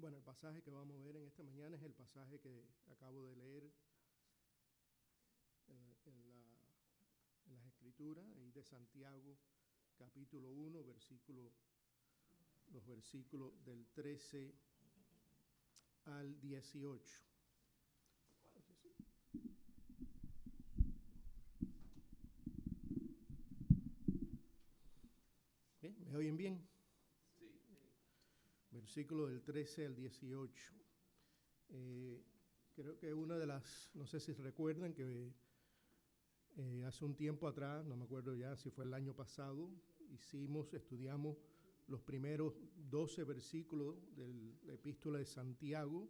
Bueno, el pasaje que vamos a ver en esta mañana es el pasaje que acabo de leer en las Escrituras, ahí de Santiago, capítulo 1, los versículos del 13 al 18. ¿Bien? ¿Me oyen bien? Sí. Versículo del 13 al 18. Creo que una de las, no sé si recuerdan que hace un tiempo atrás, no me acuerdo ya si fue el año pasado, estudiamos los primeros 12 versículos de la epístola de Santiago,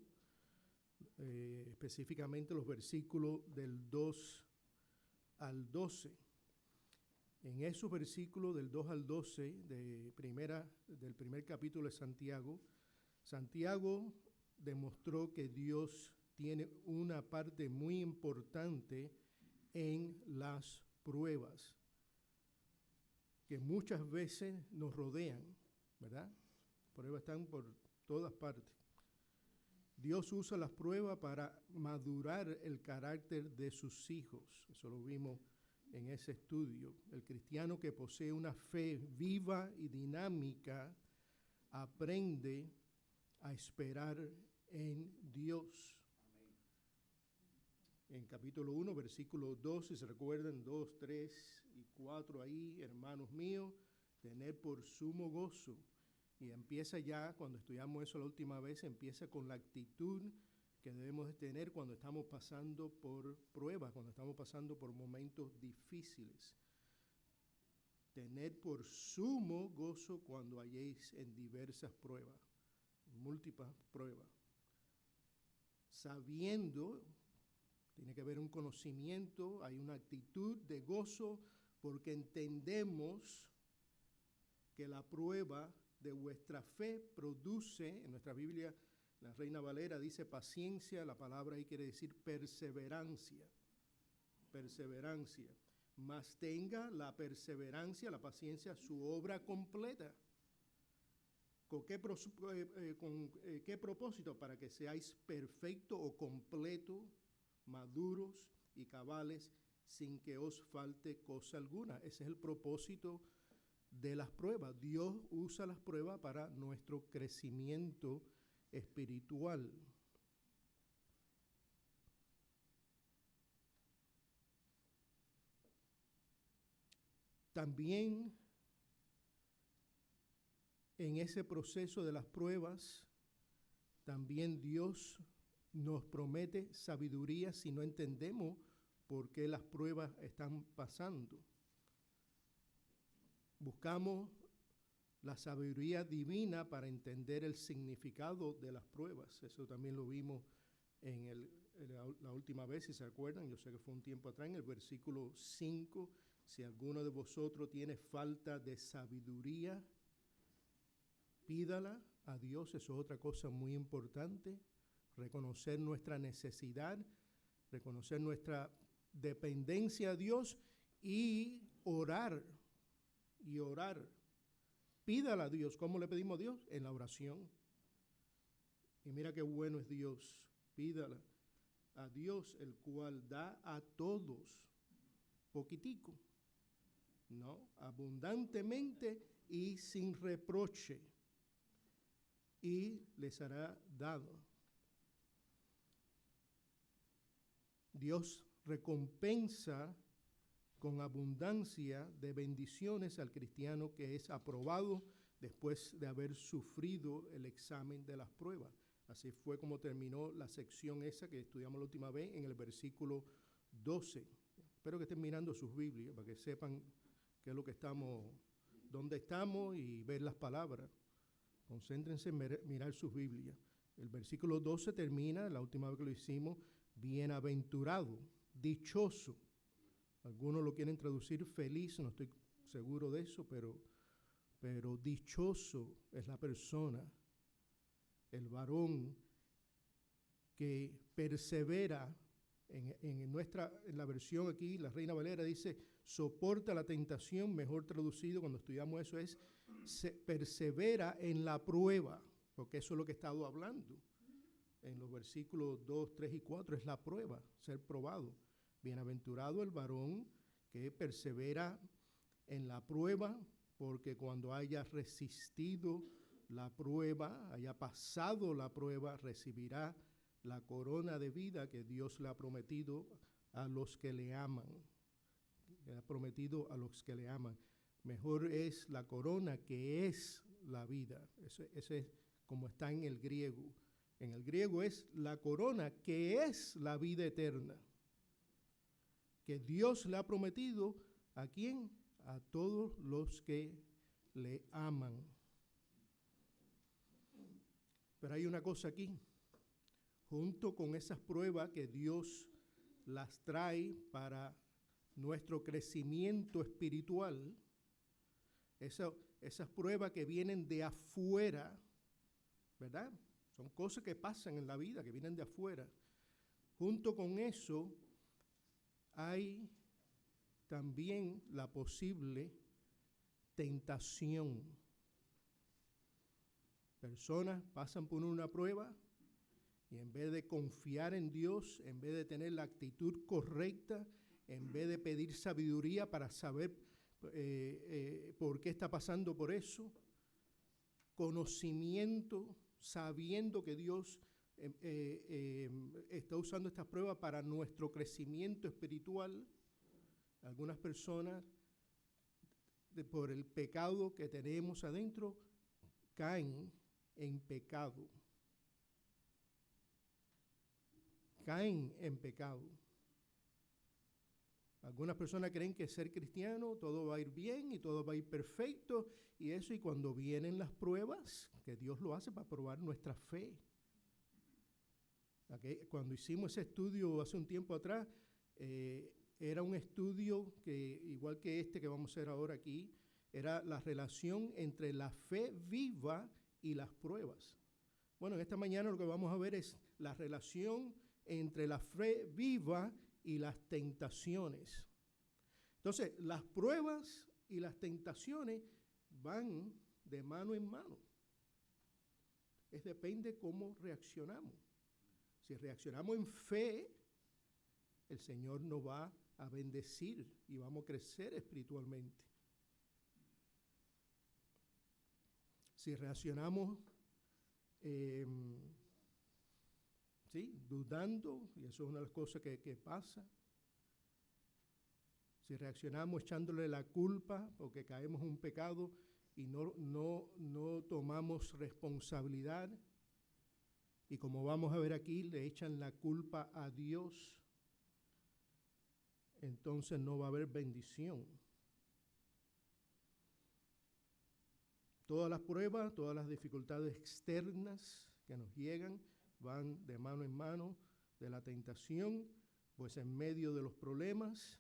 específicamente los versículos del 2 al 12. En esos versículos del 2 al 12 del primer capítulo de Santiago, Santiago demostró que Dios tiene una parte muy importante en las pruebas, que muchas veces nos rodean, ¿verdad? Pruebas están por todas partes. Dios usa las pruebas para madurar el carácter de sus hijos. Eso lo vimos en ese estudio. El cristiano que posee una fe viva y dinámica aprende a esperar en Dios. Amén. En capítulo 1, versículo 2, si se recuerdan, 2, 3 y 4 ahí, hermanos míos, tener por sumo gozo. Y empieza ya, cuando estudiamos eso la última vez, empieza con la actitud que debemos de tener cuando estamos pasando por pruebas, cuando estamos pasando por momentos difíciles. Tener por sumo gozo cuando halléis en diversas pruebas, múltiples pruebas. Sabiendo, tiene que haber un conocimiento, hay una actitud de gozo, porque entendemos que la prueba de vuestra fe produce, en nuestra Biblia, la Reina Valera dice paciencia, la palabra ahí quiere decir perseverancia. Perseverancia. Mas tenga la perseverancia, la paciencia, su obra completa. ¿Con qué propósito? Para que seáis perfectos o completos, maduros y cabales, sin que os falte cosa alguna. Ese es el propósito de las pruebas. Dios usa las pruebas para nuestro crecimiento espiritual. También en ese proceso de las pruebas, también Dios nos promete sabiduría si no entendemos por qué las pruebas están pasando. Buscamos la sabiduría divina para entender el significado de las pruebas. Eso también lo vimos la última vez, si se acuerdan. Yo sé que fue un tiempo atrás, en el versículo 5. Si alguno de vosotros tiene falta de sabiduría, pídala a Dios. Eso es otra cosa muy importante. Reconocer nuestra necesidad, reconocer nuestra dependencia a Dios y orar. Pídala a Dios. ¿Cómo le pedimos a Dios? En la oración. Y mira qué bueno es Dios. Pídala a Dios, el cual da a todos poquitico, ¿no? Abundantemente y sin reproche. Y les hará dado. Dios recompensa con abundancia de bendiciones al cristiano que es aprobado después de haber sufrido el examen de las pruebas. Así fue como terminó la sección esa que estudiamos la última vez en el versículo 12. Espero que estén mirando sus Biblias para que sepan qué es lo que estamos, dónde estamos y ver las palabras. Concéntrense en mirar sus Biblias. El versículo 12 termina, la última vez que lo hicimos, bienaventurado, dichoso. Algunos lo quieren traducir feliz, no estoy seguro de eso, pero dichoso es la persona, el varón que persevera. En la versión aquí, la Reina Valera dice, soporta la tentación, mejor traducido cuando estudiamos eso es, persevera en la prueba. porque eso es lo que he estado hablando. En los versículos 2, 3 y 4 es la prueba, ser probado. Bienaventurado el varón que persevera en la prueba, porque cuando haya resistido la prueba, haya pasado la prueba, recibirá la corona de vida que Dios le ha prometido a los que le aman. Le ha prometido a los que le aman. Mejor es la corona que es la vida. Ese es como está en el griego. En el griego es la corona que es la vida eterna, que Dios le ha prometido ¿a quién? A todos los que le aman. Pero hay una cosa aquí, junto con esas pruebas que Dios las trae para nuestro crecimiento espiritual, esas pruebas que vienen de afuera, ¿verdad? Son cosas que pasan en la vida, que vienen de afuera. Junto con eso, hay también la posible tentación. Personas pasan por una prueba y en vez de confiar en Dios, en vez de tener la actitud correcta, en vez de pedir sabiduría para saber por qué está pasando por eso, conocimiento, sabiendo que Dios está usando estas pruebas para nuestro crecimiento espiritual. Algunas personas, por el pecado que tenemos adentro, caen en pecado. Caen en pecado. Algunas personas creen que ser cristiano todo va a ir bien y todo va a ir perfecto y eso, y cuando vienen las pruebas, que Dios lo hace para probar nuestra fe. Cuando hicimos ese estudio hace un tiempo atrás, era un estudio que, igual que este que vamos a hacer ahora aquí, era la relación entre la fe viva y las pruebas. Bueno, en esta mañana lo que vamos a ver es la relación entre la fe viva y las tentaciones. Entonces, las pruebas y las tentaciones van de mano en mano. Depende cómo reaccionamos. Si reaccionamos en fe, el Señor nos va a bendecir y vamos a crecer espiritualmente. Si reaccionamos dudando, y eso es una de las cosas que pasa. Si reaccionamos echándole la culpa porque caemos en un pecado y no tomamos responsabilidad, y como vamos a ver aquí, le echan la culpa a Dios, entonces no va a haber bendición. Todas las pruebas, todas las dificultades externas que nos llegan van de mano en mano de la tentación, pues en medio de los problemas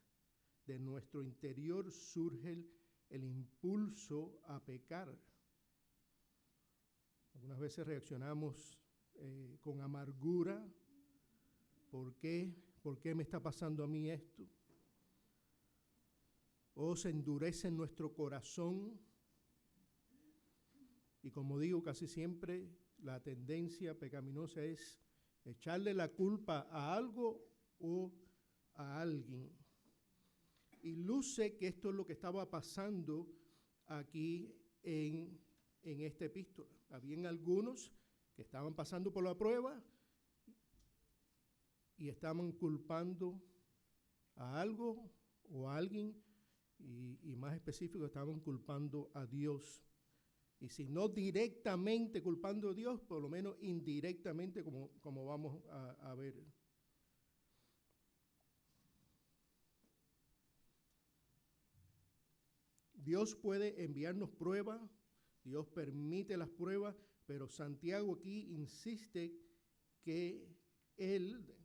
de nuestro interior surge el impulso a pecar. Algunas veces reaccionamos con amargura. ¿Por qué? ¿Por qué me está pasando a mí esto? O se endurece en nuestro corazón. Y como digo, casi siempre la tendencia pecaminosa es echarle la culpa a algo o a alguien. Y luce que esto es lo que estaba pasando aquí en esta epístola. Habían algunos que estaban pasando por la prueba y estaban culpando a algo o a alguien, y más específico, estaban culpando a Dios. Y si no directamente culpando a Dios, por lo menos indirectamente, como vamos a ver. Dios puede enviarnos pruebas, Dios permite las pruebas, pero Santiago aquí insiste que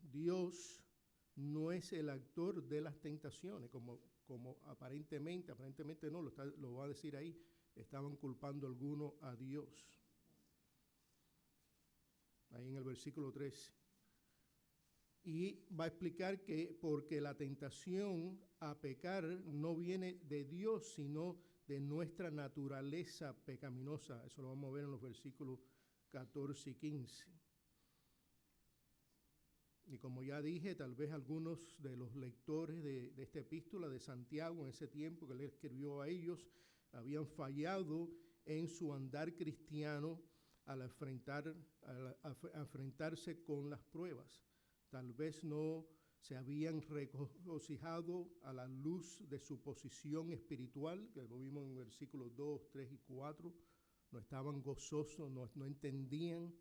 Dios, no es el actor de las tentaciones, como aparentemente no, lo va a decir ahí, estaban culpando algunos a Dios. Ahí en el versículo 3. Y va a explicar que porque la tentación a pecar no viene de Dios, sino de nuestra naturaleza pecaminosa. Eso lo vamos a ver en los versículos 14 y 15. Y como ya dije, tal vez algunos de los lectores de esta epístola de Santiago en ese tiempo que le escribió a ellos habían fallado en su andar cristiano al enfrentarse con las pruebas. Tal vez no se habían regocijado a la luz de su posición espiritual, que lo vimos en versículos 2, 3 y 4. No estaban gozosos, no entendían.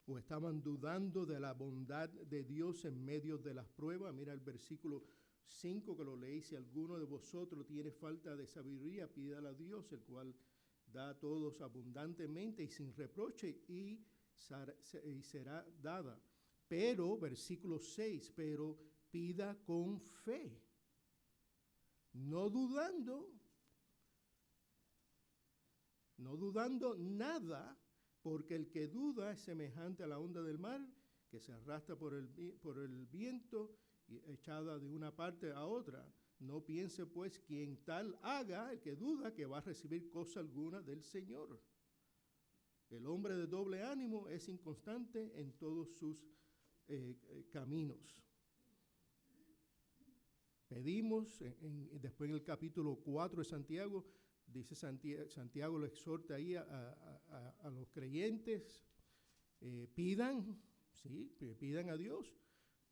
O estaban dudando de la bondad de Dios en medio de las pruebas. Mira el versículo 5 que lo leí: si alguno de vosotros tiene falta de sabiduría, pídala a Dios, el cual da a todos abundantemente y sin reproche, y será dada. Pero, versículo 6, pero pida con fe, no dudando nada, porque el que duda es semejante a la onda del mar, que se arrastra por el viento y echada de una parte a otra. No piense pues quien tal haga, el que duda, que va a recibir cosa alguna del Señor. El hombre de doble ánimo es inconstante en todos sus caminos. Pedimos, después en el capítulo 4 de Santiago, dice Santiago lo exhorta ahí a los creyentes, pidan a Dios.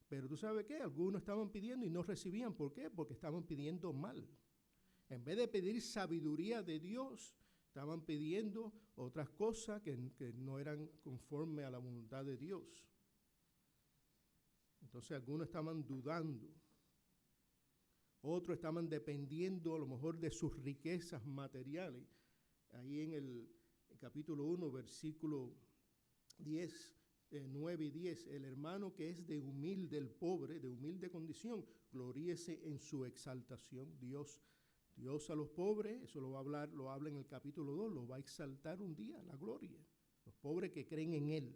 Pero tú sabes qué, algunos estaban pidiendo y no recibían. ¿Por qué? Porque estaban pidiendo mal. En vez de pedir sabiduría de Dios, estaban pidiendo otras cosas que no eran conforme a la voluntad de Dios. Entonces algunos estaban dudando. Otros estaban dependiendo a lo mejor de sus riquezas materiales. Ahí en el capítulo 1, versículo 10, 9 y 10, el hermano que es de humilde condición, gloríese en su exaltación. Dios a los pobres, eso lo habla en el capítulo 2, lo va a exaltar un día, la gloria. Los pobres que creen en Él.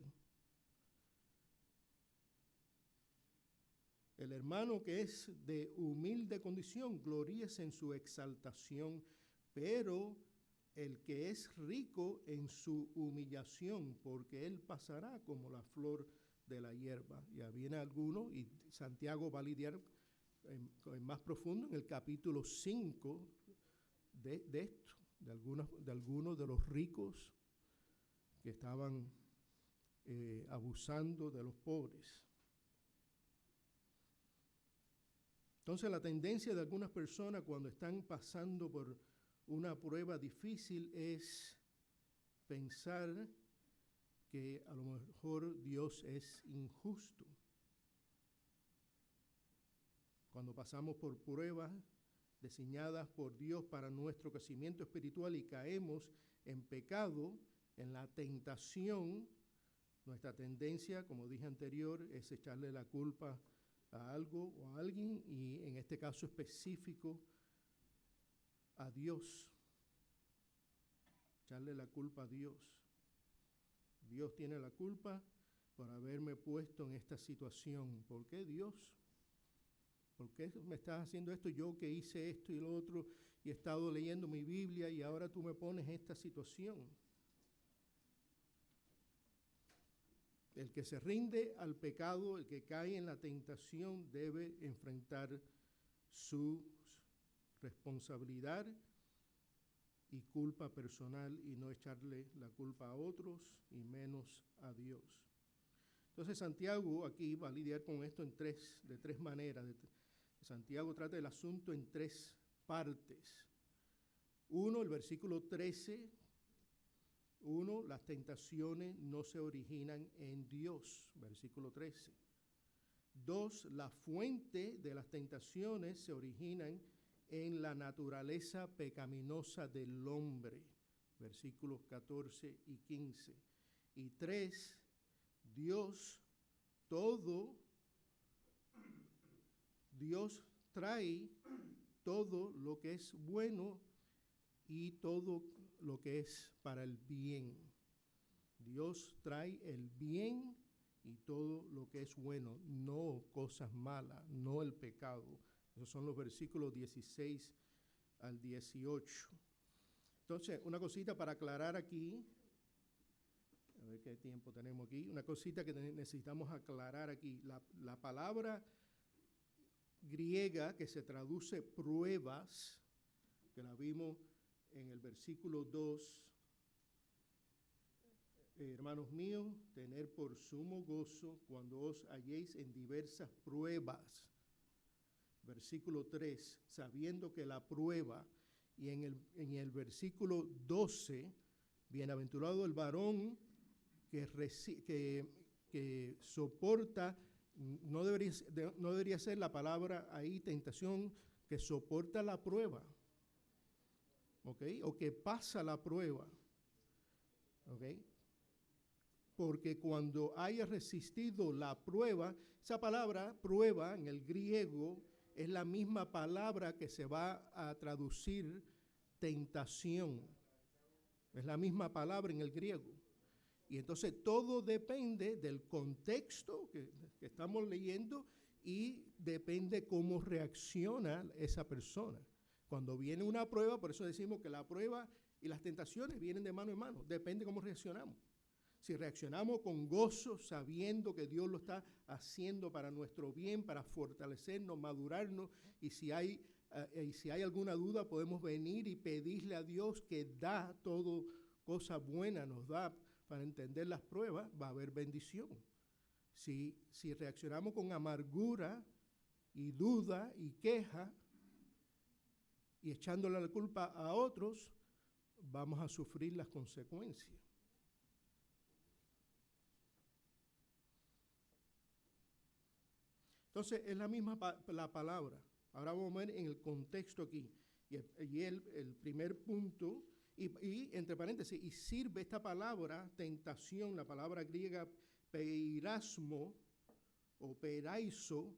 El hermano que es de humilde condición, gloríese en su exaltación, pero el que es rico en su humillación, porque él pasará como la flor de la hierba. Ya viene alguno, y Santiago va a lidiar en más profundo en el capítulo 5 de esto, de algunos de los ricos que estaban abusando de los pobres. Entonces la tendencia de algunas personas cuando están pasando por una prueba difícil es pensar que a lo mejor Dios es injusto. Cuando pasamos por pruebas diseñadas por Dios para nuestro crecimiento espiritual y caemos en pecado, en la tentación, nuestra tendencia, como dije anterior, es echarle la culpa a algo o a alguien, y en este caso específico a Dios. Echarle la culpa a Dios. Dios tiene la culpa por haberme puesto en esta situación. ¿Por qué, Dios? ¿Por qué me estás haciendo esto? Yo que hice esto y lo otro y he estado leyendo mi Biblia y ahora tú me pones en esta situación. El que se rinde al pecado, el que cae en la tentación, debe enfrentar su responsabilidad y culpa personal y no echarle la culpa a otros y menos a Dios. Entonces Santiago aquí va a lidiar con esto de tres maneras. Santiago trata el asunto en tres partes. Uno, el versículo 13. Las tentaciones no se originan en Dios, versículo 13. 2, la fuente de las tentaciones se originan en la naturaleza pecaminosa del hombre, versículos 14 y 15. Y 3, Dios trae todo lo que es bueno y todo lo que es para el bien. Dios trae el bien y todo lo que es bueno, no cosas malas, no el pecado. Esos son los versículos 16 al 18. Entonces, una cosita para aclarar aquí, a ver qué tiempo tenemos aquí, una cosita que necesitamos aclarar aquí. La palabra griega que se traduce pruebas, que la vimos en el versículo 2, hermanos míos, tener por sumo gozo cuando os halléis en diversas pruebas. Versículo 3, sabiendo que la prueba, y en el versículo 12, bienaventurado el varón que soporta, no debería ser la palabra ahí, tentación, que soporta la prueba, ¿ok? O que pasa la prueba, ¿ok? Porque cuando haya resistido la prueba, esa palabra prueba en el griego es la misma palabra que se va a traducir tentación. Es la misma palabra en el griego. Y entonces todo depende del contexto que estamos leyendo y depende cómo reacciona esa persona. Cuando viene una prueba, por eso decimos que la prueba y las tentaciones vienen de mano en mano. Depende cómo reaccionamos. Si reaccionamos con gozo, sabiendo que Dios lo está haciendo para nuestro bien, para fortalecernos, madurarnos, y si hay alguna duda, podemos venir y pedirle a Dios que da todo cosa buena, nos da para entender las pruebas, va a haber bendición. Si reaccionamos con amargura y duda y queja y echándole la culpa a otros, vamos a sufrir las consecuencias. Entonces, es la misma la palabra. Ahora vamos a ver en el contexto aquí. Y el primer punto, y entre paréntesis, y sirve esta palabra, tentación, la palabra griega peirasmo o peraizo,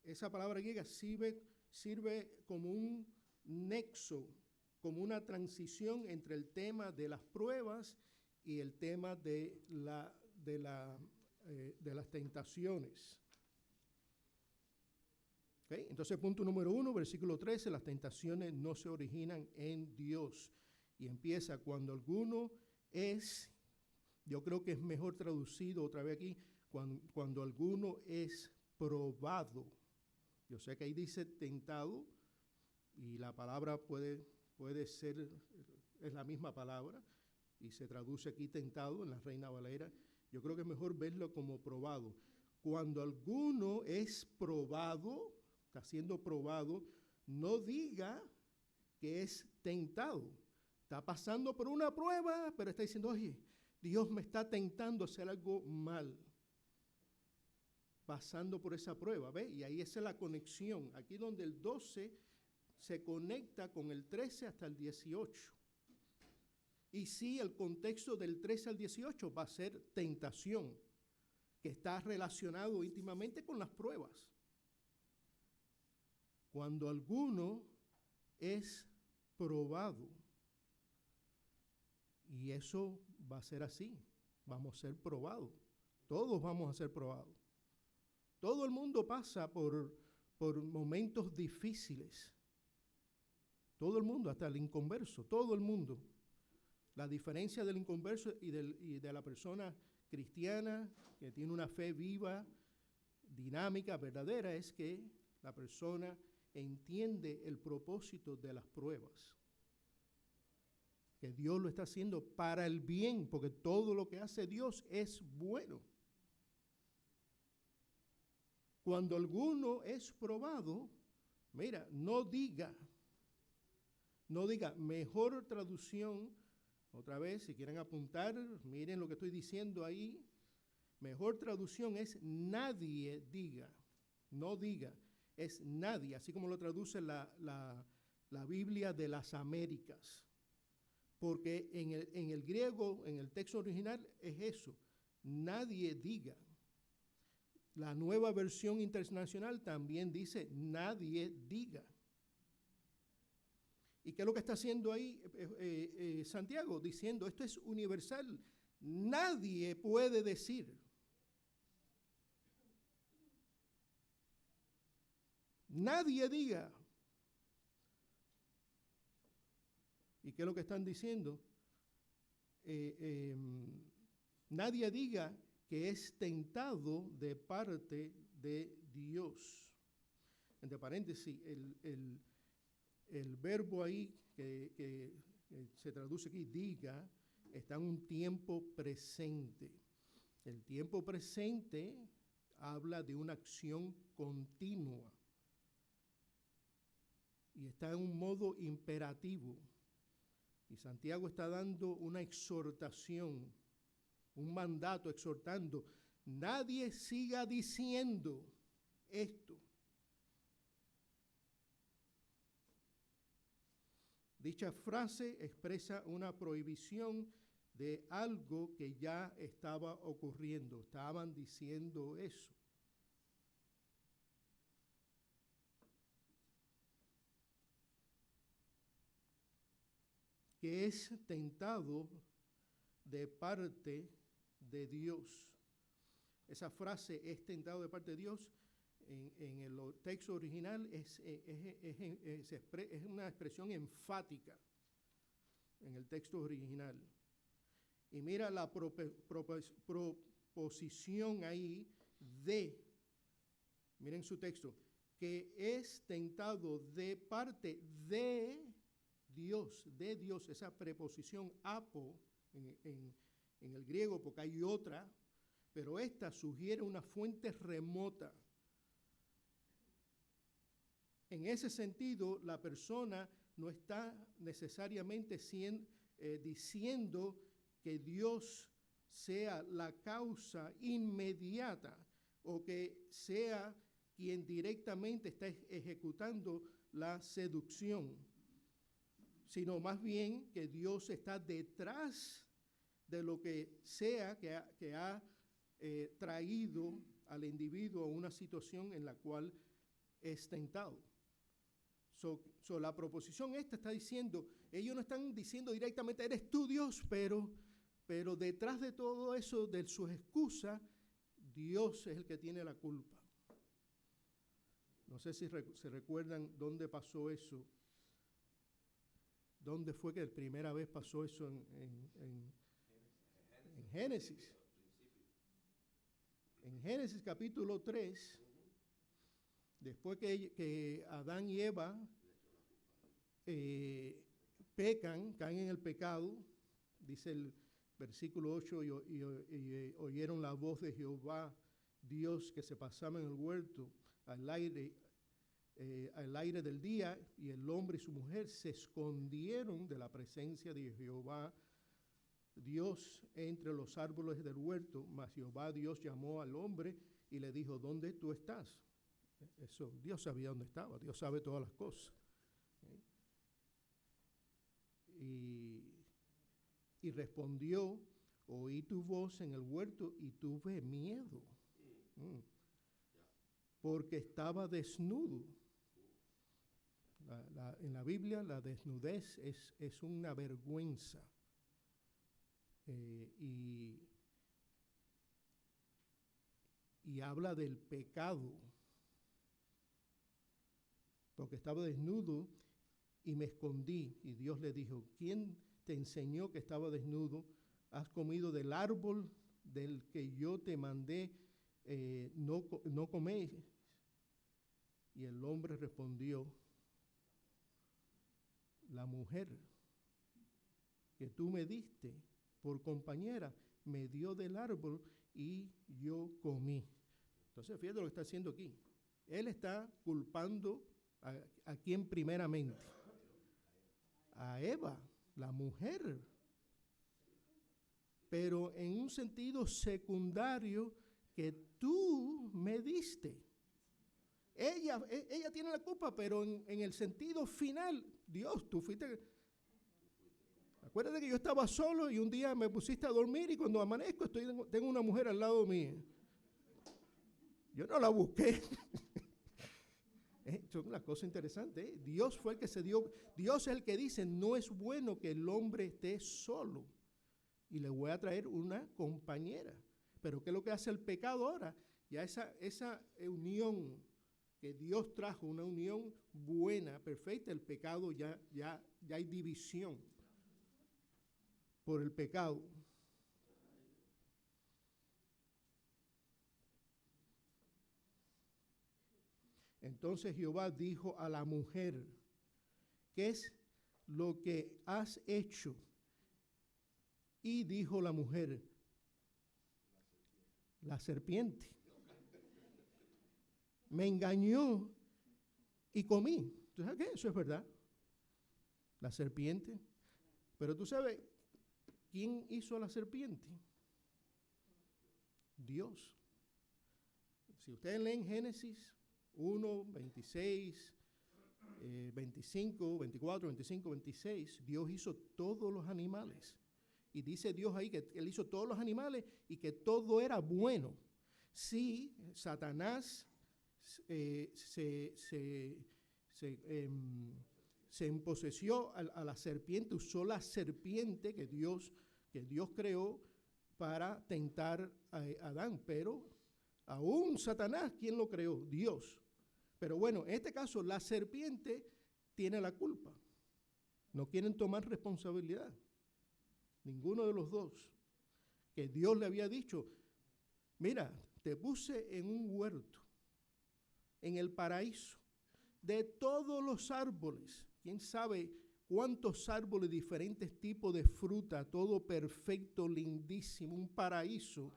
esa palabra griega sirve como un nexo, como una transición entre el tema de las pruebas y el tema de las tentaciones. ¿Okay? Entonces, punto número 1, versículo 13, las tentaciones no se originan en Dios. Y empieza cuando alguno es, yo creo que es mejor traducido otra vez aquí, cuando alguno es probado. Yo sé que ahí dice tentado, y la palabra puede ser, es la misma palabra, y se traduce aquí tentado en la Reina Valera. Yo creo que es mejor verlo como probado. Cuando alguno es probado, está siendo probado, no diga que es tentado. Está pasando por una prueba, pero está diciendo, oye, Dios me está tentando a hacer algo mal. Pasando por esa prueba, ¿ve? Y ahí esa es la conexión. Aquí donde el 12 se conecta con el 13 hasta el 18. Y sí, el contexto del 13 al 18 va a ser tentación, que está relacionado íntimamente con las pruebas. Cuando alguno es probado, y eso va a ser así, vamos a ser probados, todos vamos a ser probados. Todo el mundo pasa por momentos difíciles, todo el mundo, hasta el inconverso, todo el mundo. La diferencia del inconverso y de la persona cristiana que tiene una fe viva, dinámica, verdadera, es que la persona entiende el propósito de las pruebas. Que Dios lo está haciendo para el bien, porque todo lo que hace Dios es bueno. Cuando alguno es probado, mira, no diga, mejor traducción, otra vez, si quieren apuntar, miren lo que estoy diciendo ahí, mejor traducción es nadie diga, no diga, es nadie, así como lo traduce la Biblia de las Américas. Porque en el griego, en el texto original, es eso, nadie diga. La Nueva Versión Internacional también dice, nadie diga. ¿Y qué es lo que está haciendo ahí Santiago? Diciendo, esto es universal, nadie puede decir. Nadie diga. ¿Y qué es lo que están diciendo? Nadie diga que es tentado de parte de Dios. Entre paréntesis, el verbo ahí que se traduce aquí, diga, está en un tiempo presente. El tiempo presente habla de una acción continua y está en un modo imperativo. Y Santiago está dando una exhortación, un mandato, exhortando: nadie siga diciendo esto. Dicha frase expresa una prohibición de algo que ya estaba ocurriendo. Estaban diciendo eso. Que es tentado de parte de Dios. Esa frase, es tentado de parte de Dios, en el texto original es una expresión enfática en el texto original. Y mira la proposición ahí de, miren su texto, que es tentado de parte de Dios, esa preposición apo en el griego, porque hay otra, pero esta sugiere una fuente remota. En ese sentido, la persona no está necesariamente diciendo que Dios sea la causa inmediata o que sea quien directamente está ejecutando la seducción, sino más bien que Dios está detrás de lo que sea que ha traído al individuo a una situación en la cual es tentado. La proposición esta está diciendo, ellos no están diciendo directamente, eres tú Dios, pero detrás de todo eso, de sus excusas, Dios es el que tiene la culpa. No sé si se recuerdan dónde pasó eso. ¿Dónde fue que la primera vez pasó eso en Génesis? En Génesis capítulo 3, después que Adán y Eva pecan, caen en el pecado, dice el versículo 8, y oyeron la voz de Jehová, Dios, que se pasaba en el huerto al aire del día, y el hombre y su mujer se escondieron de la presencia de Jehová Dios entre los árboles del huerto. Mas Jehová Dios llamó al hombre y le dijo, ¿dónde tú estás? Eso, Dios sabía dónde estaba, Dios sabe todas las cosas. Y respondió, oí tu voz en el huerto y tuve miedo, porque estaba desnudo. En la Biblia la desnudez es una vergüenza. Y habla del pecado, porque estaba desnudo y me escondí. Y Dios le dijo, ¿quién te enseñó que estaba desnudo? ¿Has comido del árbol del que yo te mandé no comer? Y el hombre respondió, la mujer que tú me diste por compañera me dio del árbol y yo comí. Entonces, fíjate lo que está haciendo aquí. Él está culpando a quién primeramente. A Eva, la mujer. Pero en un sentido secundario que tú me diste. Ella tiene la culpa, pero en el sentido final, Dios, tú fuiste. Acuérdate que yo estaba solo y un día me pusiste a dormir y cuando amanezco tengo una mujer al lado mío. Yo no la busqué. Es una cosa interesante. Dios fue el que se dio. Dios es el que dice, no es bueno que el hombre esté solo. Y le voy a traer una compañera. Pero ¿qué es lo que hace el pecado ahora? Ya esa unión que Dios trajo, una unión buena, perfecta, el pecado ya hay división. por el pecado. Entonces Jehová dijo a la mujer: ¿qué es lo que has hecho? Y dijo la mujer: la serpiente me engañó y comí. ¿Tú sabes qué? Eso es verdad. La serpiente. Pero tú sabes, ¿quién hizo a la serpiente? Dios. Si ustedes leen Génesis 1, 26, 25, 24, 25, 26, Dios hizo todos los animales. Y dice Dios ahí que Él hizo todos los animales y que todo era bueno. Sí, Satanás se emposesió a la serpiente, usó la serpiente que Dios creó para tentar a Adán, pero aún Satanás, ¿quién lo creó? Dios. Pero bueno, en este caso la serpiente tiene la culpa. No quieren tomar responsabilidad. Ninguno de los dos. Que Dios le había dicho: mira, te puse en un huerto, en el paraíso, de todos los árboles. ¿Quién sabe cuántos árboles, diferentes tipos de fruta, todo perfecto, lindísimo, un paraíso?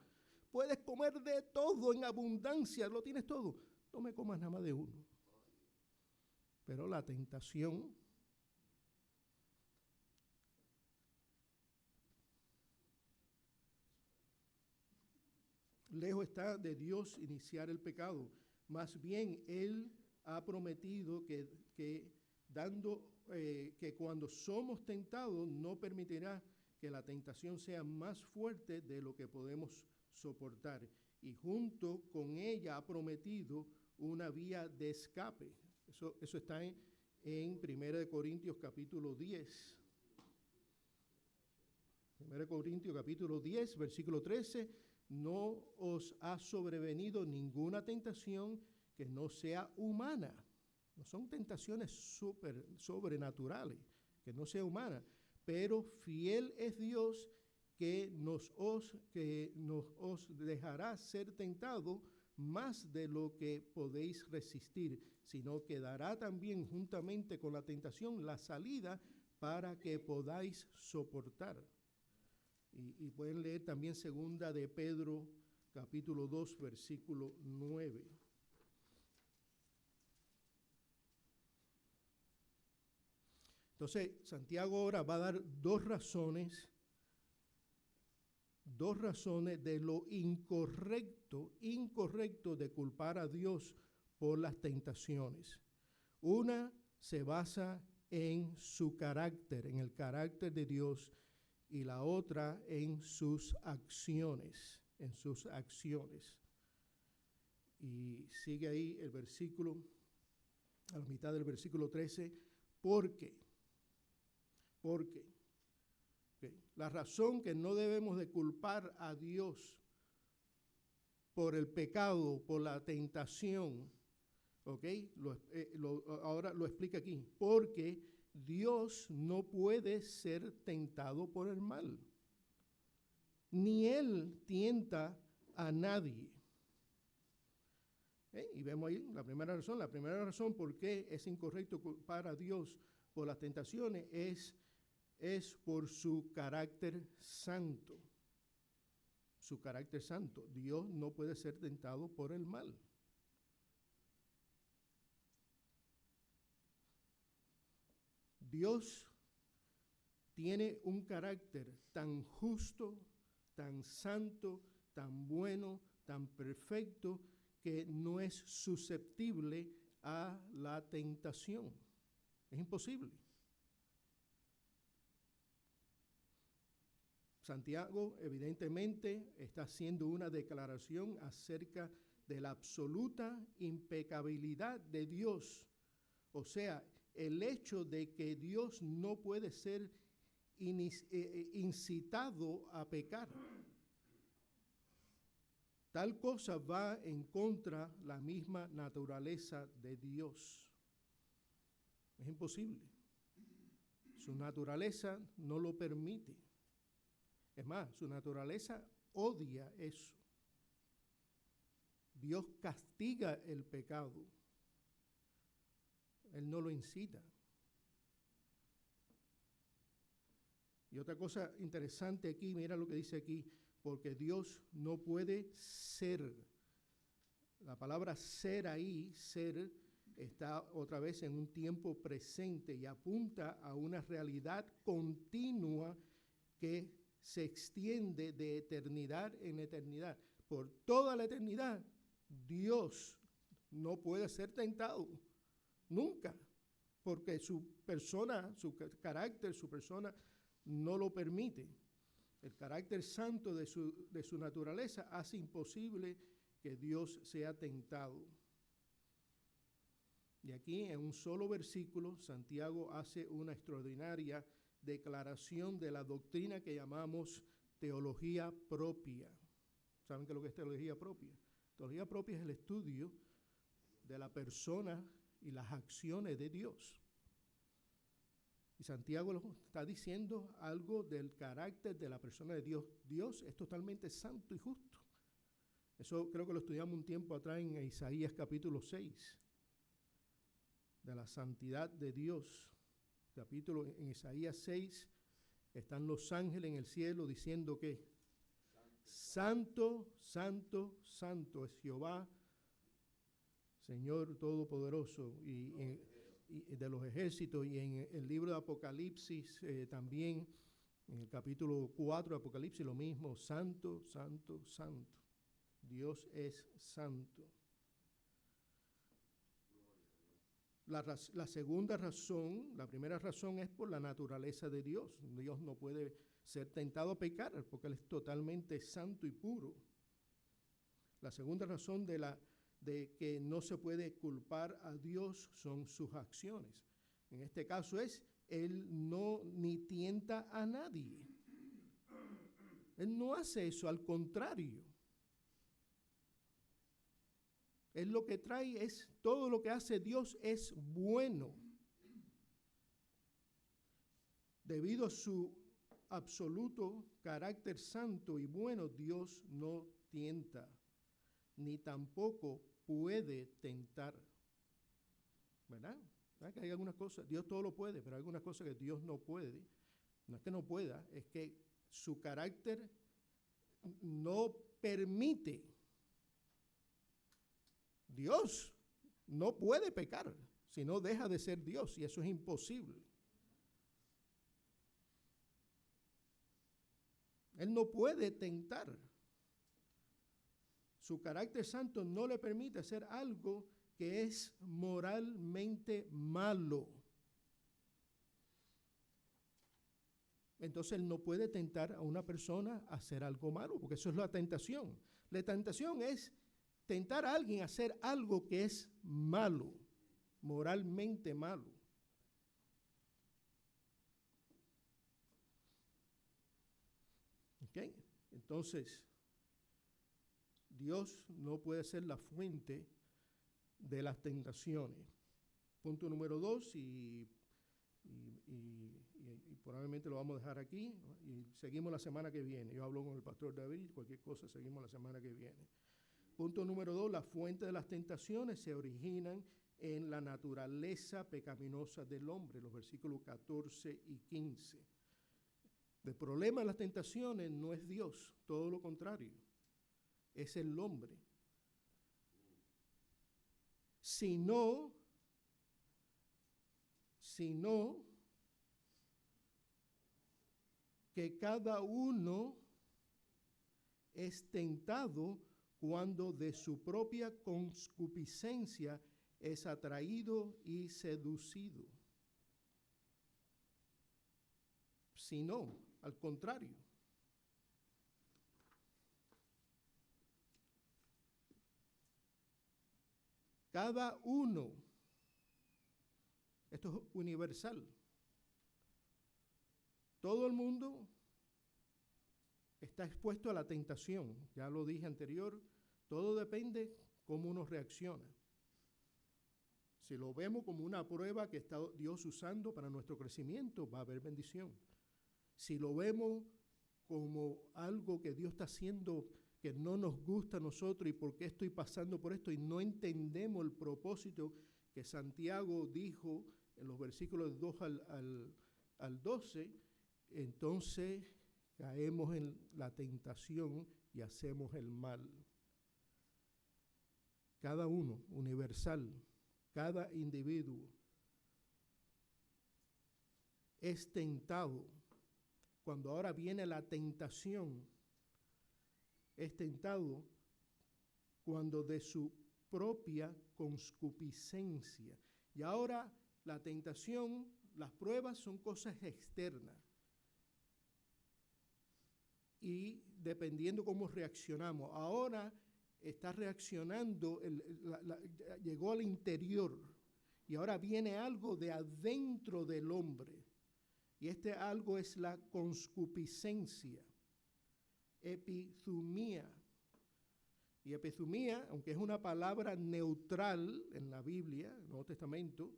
Puedes comer de todo en abundancia, lo tienes todo. No me comas nada más de uno. Pero la tentación lejos está de Dios iniciar el pecado. Más bien, Él ha prometido que cuando somos tentados no permitirá que la tentación sea más fuerte de lo que podemos soportar. Y junto con ella ha prometido una vía de escape. Eso está en 1 Corintios capítulo 10. 1 Corintios capítulo 10, versículo 13. No os ha sobrevenido ninguna tentación que no sea humana. No son tentaciones sobrenaturales, que no sea humana. Pero fiel es Dios que nos os dejará ser tentado más de lo que podéis resistir, sino que dará también juntamente con la tentación la salida para que podáis soportar. Y pueden leer también 2 de Pedro, capítulo 2, versículo 9. Entonces, Santiago ahora va a dar dos razones de lo incorrecto de culpar a Dios por las tentaciones. Una se basa en su carácter, en el carácter de Dios, y la otra en sus acciones, Y sigue ahí el versículo, a la mitad del versículo 13, porque la razón que no debemos de culpar a Dios por el pecado, por la tentación, ahora lo explica aquí, porque Dios no puede ser tentado por el mal, ni Él tienta a nadie. Y vemos ahí la primera razón por qué es incorrecto culpar a Dios por las tentaciones es por su carácter santo. Su carácter santo. Dios no puede ser tentado por el mal. Dios tiene un carácter tan justo, tan santo, tan bueno, tan perfecto, que no es susceptible a la tentación. Es imposible. Santiago evidentemente está haciendo una declaración acerca de la absoluta impecabilidad de Dios. O sea, el hecho de que Dios no puede ser incitado a pecar. Tal cosa va en contra de la misma naturaleza de Dios. Es imposible. Su naturaleza no lo permite. Es más, su naturaleza odia eso. Dios castiga el pecado. Él no lo incita. Y otra cosa interesante aquí, mira lo que dice aquí, porque Dios no puede ser. La palabra ser ahí, ser, está otra vez en un tiempo presente y apunta a una realidad continua que se extiende de eternidad en eternidad. Por toda la eternidad, Dios no puede ser tentado, nunca, porque su persona, su carácter, su persona no lo permite. El carácter santo de su naturaleza hace imposible que Dios sea tentado. Y aquí en un solo versículo, Santiago hace una extraordinaria declaración de la doctrina que llamamos teología propia. ¿Saben qué es lo que es teología propia? Teología propia es el estudio de la persona y las acciones de Dios. Y Santiago está diciendo algo del carácter de la persona de Dios. Dios es totalmente santo y justo. Eso creo que lo estudiamos un tiempo atrás en Isaías capítulo 6, de la santidad de Dios. En Isaías 6 están los ángeles en el cielo diciendo que santo, santo, santo es Jehová, Señor Todopoderoso, y de los ejércitos. Y en el libro de Apocalipsis también, en el capítulo 4 de Apocalipsis, lo mismo, santo, santo, santo. Dios es santo. La segunda razón, la primera razón es por la naturaleza de Dios. Dios no puede ser tentado a pecar porque Él es totalmente santo y puro. La segunda razón de que no se puede culpar a Dios son sus acciones. En este caso Él no ni tienta a nadie. Él no hace eso, al contrario. Él lo que trae es, todo lo que hace Dios es bueno. Debido a su absoluto carácter santo y bueno, Dios no tienta, ni tampoco puede tentar. ¿Verdad? ¿Verdad que hay algunas cosas? Dios todo lo puede, pero hay algunas cosas que Dios no puede. No es que no pueda, es que su carácter no permite. Dios no puede pecar, si no deja de ser Dios, y eso es imposible. Él no puede tentar. Su carácter santo no le permite hacer algo que es moralmente malo. Entonces Él no puede tentar a una persona a hacer algo malo, porque eso es la tentación. La tentación es tentar a alguien a hacer algo que es malo, moralmente malo. ¿Ok? Entonces, Dios no puede ser la fuente de las tentaciones. Punto número 2, y probablemente lo vamos a dejar aquí, y seguimos la semana que viene. Yo hablo con el pastor David, cualquier cosa seguimos la semana que viene. Punto número 2, las fuentes de las tentaciones se originan en la naturaleza pecaminosa del hombre, los versículos 14 y 15. El problema de las tentaciones no es Dios, todo lo contrario, es el hombre. Sino que cada uno es tentado cuando de su propia concupiscencia es atraído y seducido. Sino, al contrario. Cada uno, esto es universal. Todo el mundo está expuesto a la tentación. Ya lo dije anterior, todo depende cómo uno reacciona. Si lo vemos como una prueba que está Dios usando para nuestro crecimiento, va a haber bendición. Si lo vemos como algo que Dios está haciendo que no nos gusta a nosotros y por qué estoy pasando por esto, y no entendemos el propósito que Santiago dijo en los versículos 2 al 12, entonces caemos en la tentación y hacemos el mal. Cada uno, universal, cada individuo es tentado. Cuando ahora viene la tentación, es tentado cuando de su propia concupiscencia. Y ahora la tentación, las pruebas son cosas externas. Y dependiendo cómo reaccionamos, ahora está reaccionando, llegó al interior y ahora viene algo de adentro del hombre. Y este algo es la concupiscencia, epithumía. Y epithumía, aunque es una palabra neutral en la Biblia, en el Nuevo Testamento,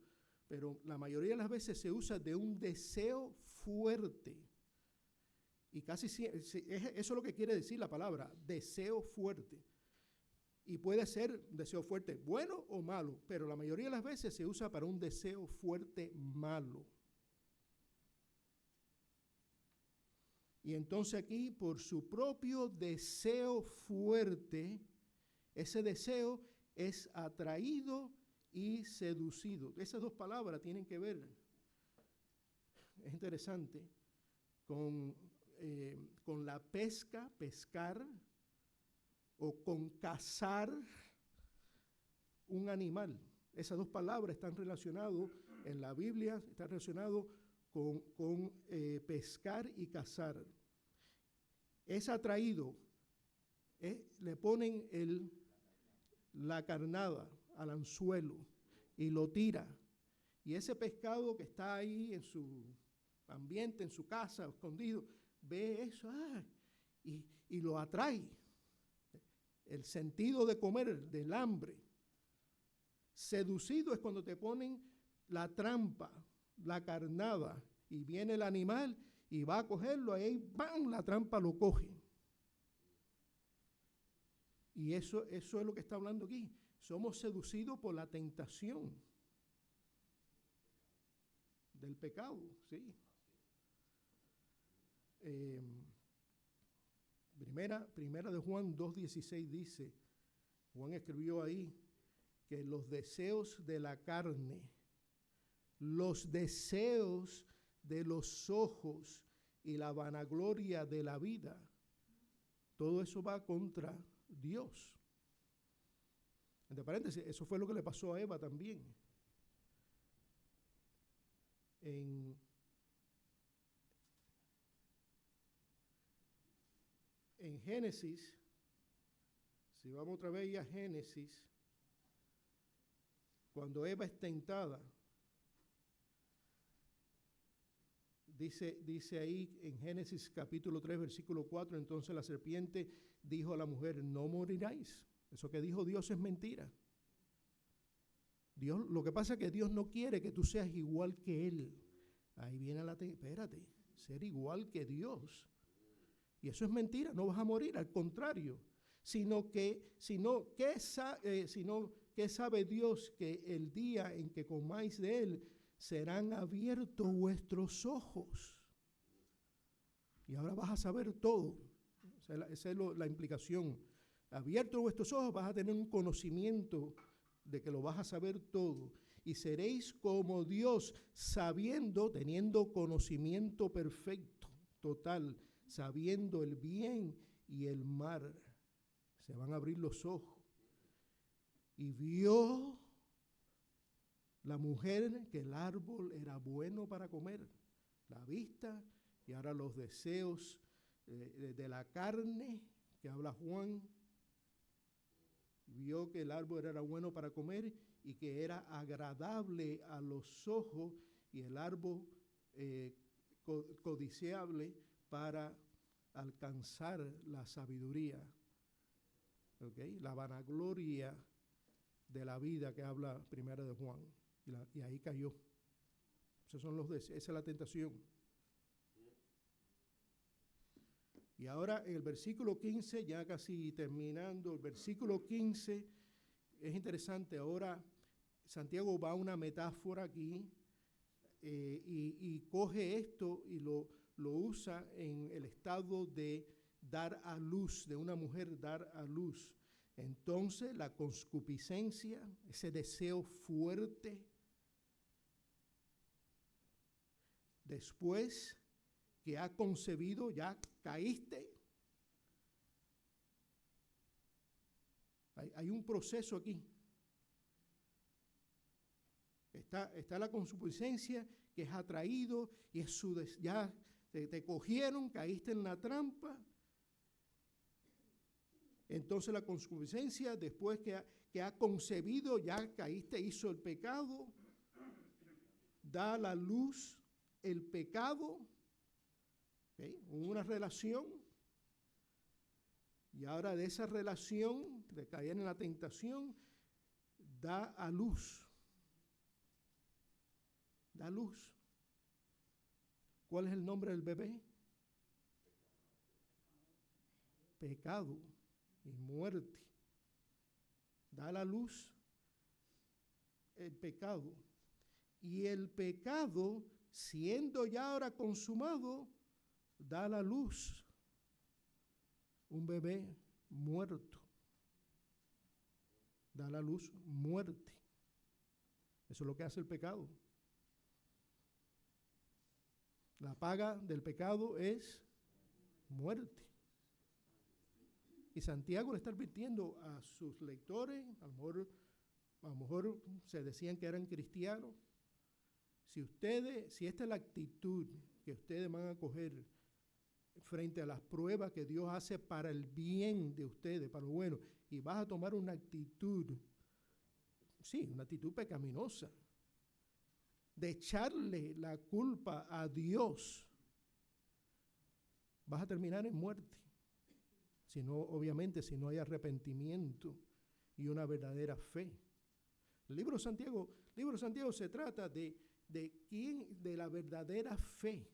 pero la mayoría de las veces se usa de un deseo fuerte. Y casi siempre, eso es lo que quiere decir la palabra, deseo fuerte. Y puede ser un deseo fuerte bueno o malo, pero la mayoría de las veces se usa para un deseo fuerte malo. Y entonces aquí, por su propio deseo fuerte, ese deseo es atraído y seducido. Esas dos palabras tienen que ver, es interesante, con la pesca, pescar, o con cazar un animal. Esas dos palabras están relacionadas en la Biblia, están relacionadas con pescar y cazar. Es atraído, le ponen la carnada al anzuelo y lo tira. Y ese pescado que está ahí en su ambiente, en su casa, escondido, ve eso y lo atrae. El sentido de comer, del hambre. Seducido es cuando te ponen la trampa, la carnada, y viene el animal y va a cogerlo, ahí ¡bam!, la trampa lo coge. Y eso es lo que está hablando aquí. Somos seducidos por la tentación del pecado, ¿sí? Primera de Juan 2:16 dice, Juan escribió ahí, que los deseos de la carne, los deseos de los ojos y la vanagloria de la vida, todo eso va contra Dios. Entre paréntesis, eso fue lo que le pasó a Eva también. En Génesis, si vamos otra vez a Génesis, cuando Eva es tentada, dice ahí en Génesis capítulo 3, versículo 4, entonces la serpiente dijo a la mujer, no moriráis. Eso que dijo Dios es mentira. Lo que pasa es que Dios no quiere que tú seas igual que Él. Ahí viene espérate, ser igual que Dios. Y eso es mentira, no vas a morir, al contrario. ¿Qué sabe Dios? Que el día en que comáis de Él, serán abiertos vuestros ojos. Y ahora vas a saber todo. Esa es la implicación. Abiertos vuestros ojos, vas a tener un conocimiento de que lo vas a saber todo. Y seréis como Dios, teniendo conocimiento perfecto, total, sabiendo el bien y el mal. Se van a abrir los ojos. Y vio la mujer que el árbol era bueno para comer, la vista, y ahora los deseos de la carne, que habla Juan, vio que el árbol era bueno para comer y que era agradable a los ojos, y el árbol codiciable para alcanzar la sabiduría, ¿okay? La vanagloria de la vida que habla Primera de Juan. Y ahí cayó. Esa es la tentación. Y ahora en el versículo 15, ya casi terminando, el versículo 15 es interesante. Ahora Santiago va a una metáfora aquí y coge esto y lo usa en el estado de dar a luz, de una mujer dar a luz. Entonces la concupiscencia, ese deseo fuerte, después que ha concebido, ya caíste. Hay un proceso aquí. Está la concupiscencia que es atraído y es ya te cogieron, caíste en la trampa. Entonces la concupiscencia, después que ha concebido, ya caíste, hizo el pecado, da a la luz el pecado, ¿okay? Una relación, y ahora de esa relación, de caer en la tentación, da a luz. Da luz. ¿Cuál es el nombre del bebé? Pecado y muerte. Da a la luz el pecado. Y el pecado, siendo ya ahora consumado, da a la luz un bebé muerto. Da a la luz muerte. Eso es lo que hace el pecado. La paga del pecado es muerte. Y Santiago le está advirtiendo a sus lectores, a lo mejor se decían que eran cristianos. Si esta es la actitud que ustedes van a coger frente a las pruebas que Dios hace para el bien de ustedes, para lo bueno, y vas a tomar una actitud, sí, una actitud pecaminosa, de echarle la culpa a Dios, vas a terminar en muerte. Si no, obviamente, si no hay arrepentimiento y una verdadera fe. El libro de Santiago se trata de la verdadera fe,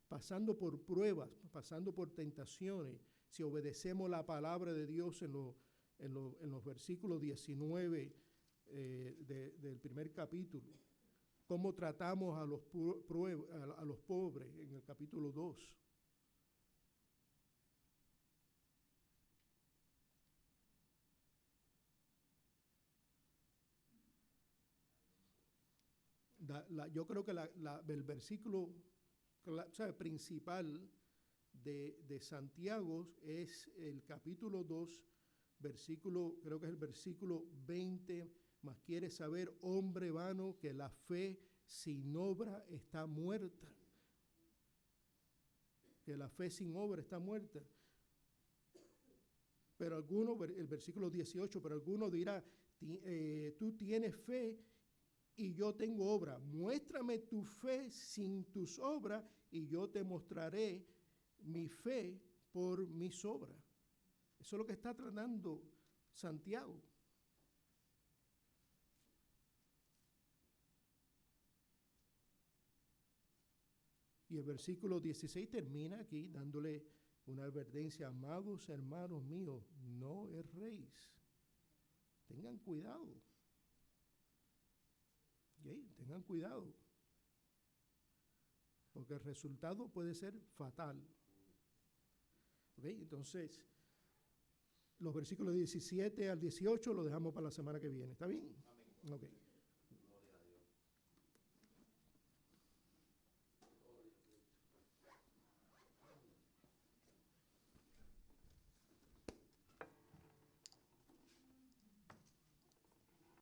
pasando por pruebas, pasando por tentaciones. Si obedecemos la palabra de Dios en los versículos 19 del primer capítulo, cómo tratamos a los pobres en el capítulo 2. Yo creo que el versículo principal de Santiago es el capítulo 2, creo que es el versículo 20, mas quiere saber, hombre vano, que la fe sin obra está muerta. Que la fe sin obra está muerta. Pero el versículo 18, pero alguno dirá, tú tienes fe y yo tengo obra. Muéstrame tu fe sin tus obras y yo te mostraré mi fe por mis obras. Eso es lo que está tratando Santiago. Y el versículo 16 termina aquí dándole una advertencia: amados hermanos míos, no erréis. Tengan cuidado. ¿Okay? Tengan cuidado. Porque el resultado puede ser fatal. ¿Okay? Entonces, los versículos 17 al 18 los dejamos para la semana que viene. ¿Está bien? Amén. Okay.